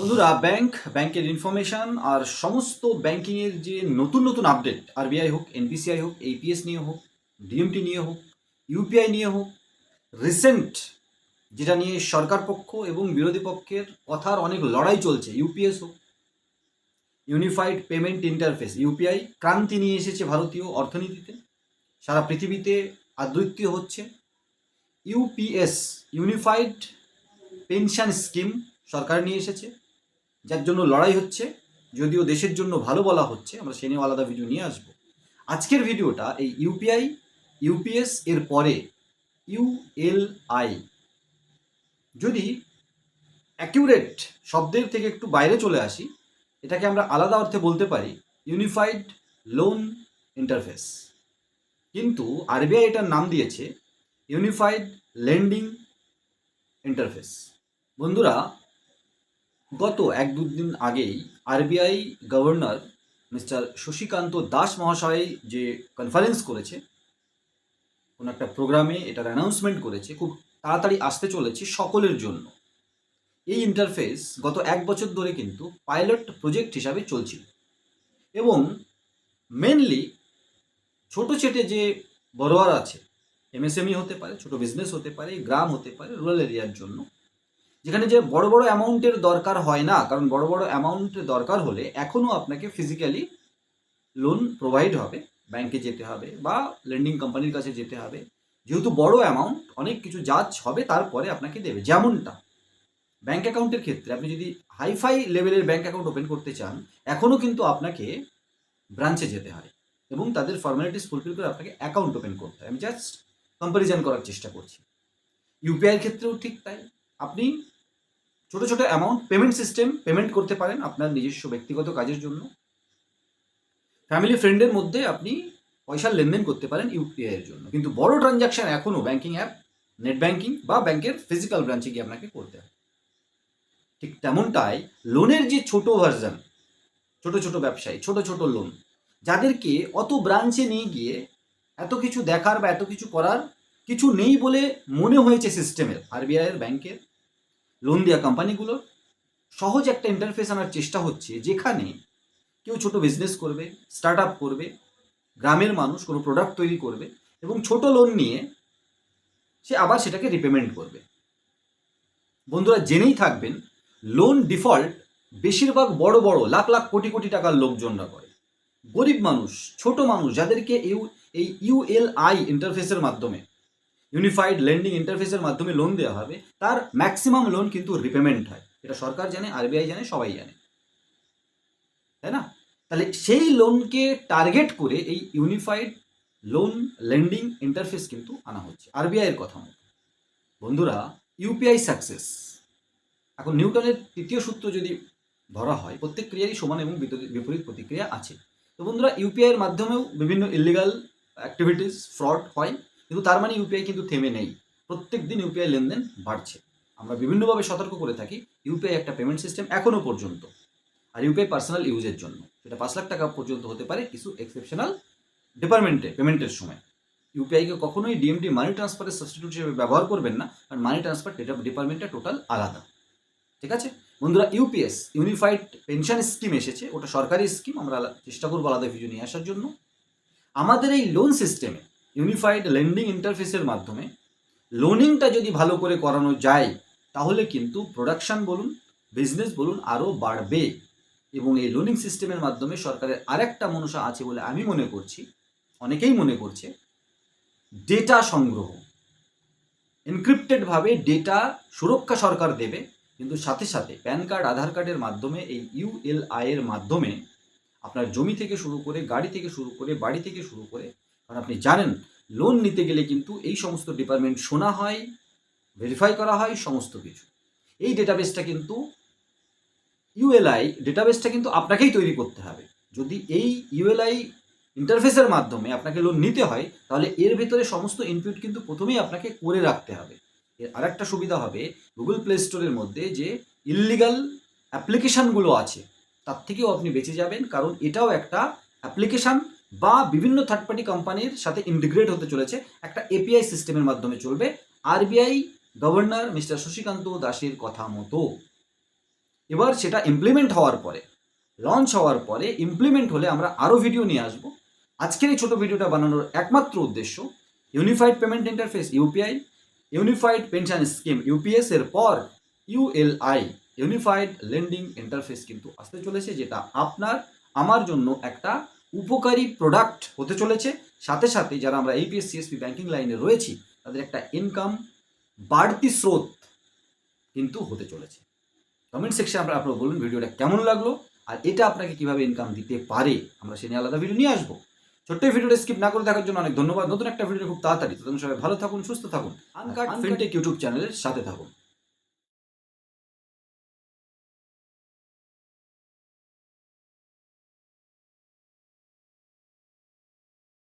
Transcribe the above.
বন্ধুরা, ব্যাংকের ইনফরমেশন আর সমস্ত ব্যাংকিংয়ের যে নতুন নতুন আপডেট, আরবিআই হোক, এনপিসিআই হোক, এপিএস নিয়ে হোক, ডিএমটি নিয়ে হোক, ইউপিআই নিয়ে হোক, রিসেন্ট যেটা নিয়ে সরকার পক্ষ এবং বিরোধী পক্ষের কথার অনেক লড়াই চলছে, ইউপিএস হোক, ইউনিফাইড পেমেন্ট ইন্টারফেস ইউপিআই ক্রান্তি নিয়ে এসেছে ভারতীয় অর্থনীতিতে, সারা পৃথিবীতে আদৃত্য হচ্ছে। ইউপিএস ইউনিফাইড পেনশন স্কিম সরকার নিয়ে এসেছে, যার জন্য লড়াই হচ্ছে, যদিও দেশের জন্য ভালো বলা হচ্ছে। আমরা সে নিয়ে আলাদা ভিডিও নিয়ে আসবো। আজকের ভিডিওটা এই ইউপিআই, ইউপিএস এর পরে ইউএলআই, যদি অ্যাকিউরেট শব্দের থেকে একটু বাইরে চলে আসি, এটাকে আমরা আলাদা অর্থে বলতে পারি ইউনিফাইড লোন ইন্টারফেস। কিন্তু আরবিআই এটার নাম দিয়েছে ইউনিফাইড লেন্ডিং ইন্টারফেস। বন্ধুরা, গত এক দুদিন আগেই RBI governor mister Shashikanta Das মহাশয় যে কনফারেন্স করেছে, কোনো একটা প্রোগ্রামে এটার অ্যানাউন্সমেন্ট করেছে, খুব তাড়াতাড়ি আসতে চলেছে সকলের জন্য। এই ইন্টারফেস গত এক বছর ধরে কিন্তু পাইলট প্রজেক্ট হিসাবে চলছিল এবং মেনলি ছোট ছেটে যে বড়োয়ার আছে, এমএসএমই হতে পারে, ছোট বিজনেস হতে পারে, গ্রাম হতে পারে, রুরাল এরিয়ার জন্য, যেখানে যে বড় বড় অ্যামাউন্টের দরকার হয় না, কারণ বড় বড় অ্যামাউন্টের দরকার হলে এখনও আপনাকে ফিজিক্যালি লোন প্রোভাইড হবে, ব্যাংকে যেতে হবে বা লেন্ডিং কোম্পানির কাছে যেতে হবে। যেহেতু বড় অ্যামাউন্ট, অনেক কিছু জাজ হবে, তারপরে আপনাকে দেবে। যেমনটা ব্যাংক অ্যাকাউন্টের ক্ষেত্রে, আপনি যদি হাইফাই লেভেলের ব্যাংক অ্যাকাউন্ট ওপেন করতে চান, এখনও কিন্তু আপনাকে ব্রাঞ্চে যেতে হয় এবং তাদের ফর্মালিটিস ফুলফিল করে আপনাকে অ্যাকাউন্ট ওপেন করতে হয়। আমি জাস্ট কম্প্যারিজন করার চেষ্টা করছি। ইউপিআইয়ের ক্ষেত্রেও ঠিক তাই। আপনি ছোটো ছোটো অ্যামাউন্ট পেমেন্ট সিস্টেম পেমেন্ট করতে পারেন আপনার নিজস্ব ব্যক্তিগত কাজের জন্য। ফ্যামিলি ফ্রেন্ডের মধ্যে আপনি পয়সার লেনদেন করতে পারেন ইউপিআই এর জন্য। কিন্তু বড় ট্রানজ্যাকশন এখনও ব্যাংকিং অ্যাপ, নেট ব্যাংকিং বা ব্যাংকের ফিজিক্যাল ব্রাঞ্চে গিয়ে আপনাকে করতে হয়। ঠিক তেমনটাই লোনের যে ছোট ভার্সন, ছোট ছোট ব্যবসায়ী, ছোট ছোট লোন, যাদেরকে অত ব্রাঞ্চে নিয়ে গিয়ে এত কিছু দেখার বা এত কিছু করার কিছু নেই বলে মনে হয়েছে সিস্টেমের, আরবিআইয়ের ব্যাংকের লোন দেওয়া কোম্পানিগুলোর সহজ একটা ইন্টারফেস আনার চেষ্টা হচ্ছে, যেখানে কেউ ছোট বিজনেস করবে, স্টার্ট আপ করবে, গ্রামের মানুষ কোনো প্রোডাক্ট তৈরি করবে এবং ছোট লোন নিয়ে সে আবার সেটাকে রিপেমেন্ট করবে। বন্ধুরা, জেনেই থাকবেন, লোন ডিফল্ট বেশিরভাগ বড় বড় লাখ লাখ কোটি কোটি টাকার লোকজনরা করে। গরিব মানুষ, ছোট মানুষ, যাদেরকে এই ইউএলআই ইন্টারফেসের মাধ্যমে, ইউনিফাইড লেন্ডিং ইন্টারফেসের মাধ্যমে লোন দেওয়া হবে, তার ম্যাক্সিমাম লোন কিন্তু রিপেমেন্ট হয়। এটা সরকার জানে, আরবিআই জানে, সবাই জানে, তাই না? তাহলে সেই লোনকে টার্গেট করে এই ইউনিফাইড লোন লেন্ডিং ইন্টারফেস কিন্তু আনা হচ্ছে আরবিআইয়ের কথা মতো। বন্ধুরা, ইউপিআই সাকসেস, এখন নিউটনের তৃতীয় সূত্র যদি ধরা হয়, প্রত্যেক ক্রিয়ারই সমান এবং বিপরীত প্রতিক্রিয়া আছে। তো বন্ধুরা, ইউপিআইয়ের মাধ্যমেও বিভিন্ন ইলিগাল অ্যাক্টিভিটিস, ফ্রড হয়, কিন্তু তার মানে ইউপিআই কিন্তু থেমে নেই। প্রত্যেক দিন ইউপিআই লেনদেন বাড়ছে। আমরা বিভিন্নভাবে সতর্ক করে থাকি, ইউপিআই একটা পেমেন্ট সিস্টেম এখনও পর্যন্ত। আর ইউপিআই পার্সোনাল ইউজের জন্য, সেটা 5 লাখ টাকা পর্যন্ত হতে পারে কিছু এক্সেপশনাল ডিপার্টমেন্টে পেমেন্টের সময়। ইউপিআইকে কখনোই ডিএমটি মানি ট্রান্সফারের সাবস্টিটিউট হিসেবে ব্যবহার করবেন না, কারণ মানি ট্রান্সফার ডিপার্টমেন্টটা টোটাল আলাদা। ঠিক আছে বন্ধুরা, ইউপিএস ইউনিফাইড পেনশন স্কিম এসেছে, ওটা সরকারি স্কিম, আমরা চেষ্টা করবো আলাদা ভিডিও নিয়ে আসার জন্য। আমাদের এই লোন সিস্টেমে ইউনিফাইড লেন্ডিং ইন্টারফেসের মাধ্যমে লোনিংটা যদি ভালো করে করানো যায়, তাহলে কিন্তু প্রোডাকশন বলুন, বিজনেস বলুন, আরও বাড়বে। এবং এই লোনিং সিস্টেমের মাধ্যমে সরকারের আরেকটা মনসা আছে বলে আমি মনে করছি, অনেকেই মনে করছে, ডেটা সংগ্রহ। এনক্রিপ্টেডভাবে ডেটা সুরক্ষা সরকার দেবে, কিন্তু সাথে সাথে প্যান কার্ড, আধার কার্ডের মাধ্যমে, এই ইউএলআই এর মাধ্যমে আপনার জমি থেকে শুরু করে, গাড়ি থেকে শুরু করে, বাড়ি থেকে শুরু করে, কারণ আপনি জানেন লোন নিতে গেলে কিন্তু এই সমস্ত ডিপার্টমেন্ট শোনা হয়, ভেরিফাই করা হয়, সমস্ত কিছু। এই ডেটাবেসটা কিন্তু ডেটাবেসটা কিন্তু আপনাকেই তৈরি করতে হবে। যদি এই ইউএলআই ইন্টারফেসের মাধ্যমে আপনাকে লোন নিতে হয়, তাহলে এর ভেতরে সমস্ত ইনপুট কিন্তু প্রথমেই আপনাকে করে রাখতে হবে। এর আরেকটা সুবিধা হবে, গুগল প্লে স্টোরের মধ্যে যে ইললিগাল অ্যাপ্লিকেশানগুলো আছে, তার থেকেও আপনি বেঁচে যাবেন, কারণ এটাও একটা অ্যাপ্লিকেশান বা বিভিন্ন থার্ড পার্টি কোম্পানির সাথে ইন্টিগ্রেট হতে চলেছে, একটা এপিআই সিস্টেমের মাধ্যমে চলবে, আরবিআই গভর্নর মিস্টার শশীকান্ত দাসের কথা মতো। এবার সেটা ইমপ্লিমেন্ট হওয়ার পরে, লঞ্চ হওয়ার পরে, ইমপ্লিমেন্ট হলে আমরা আরও ভিডিও নিয়ে আসবো। আজকের এই ছোটো ভিডিওটা বানানোর একমাত্র উদ্দেশ্য, unified payment interface UPI, unified pension scheme UPS এর পর ইউএলআই, ইউনিফাইড লেন্ডিং ইন্টারফেস কিন্তু আসতে চলেছে, যেটা আপনার আমার জন্য একটা উপকারী প্রোডাক্ট হতে চলেছে। সাথে সাথে যারা আমরা এপিএস সিএসপি ব্যাংকিং লাইনে রয়েছি তাদের একটা ইনকাম বাড়তি স্রোত কিন্তু হতে চলেছে। কমেন্ট সেকশনে আপনারা বলুন ভিডিওটা কেমন লাগলো, আর এটা আপনাকে কিভাবে ইনকাম দিতে পারে, আমরা সে নিয়ে আলাদা ভিডিও নিয়ে আসবো। ছোট্ট ভিডিওটা স্কিপ না করে দেখার জন্য অনেক ধন্যবাদ। নতুন একটা ভিডিও খুব তাড়াতাড়ি, তখন সবাই ভালো থাকুন, সুস্থ থাকুন, আনকাট ফিনটেক ইউটিউব চ্যানেলের সাথে থাকুন।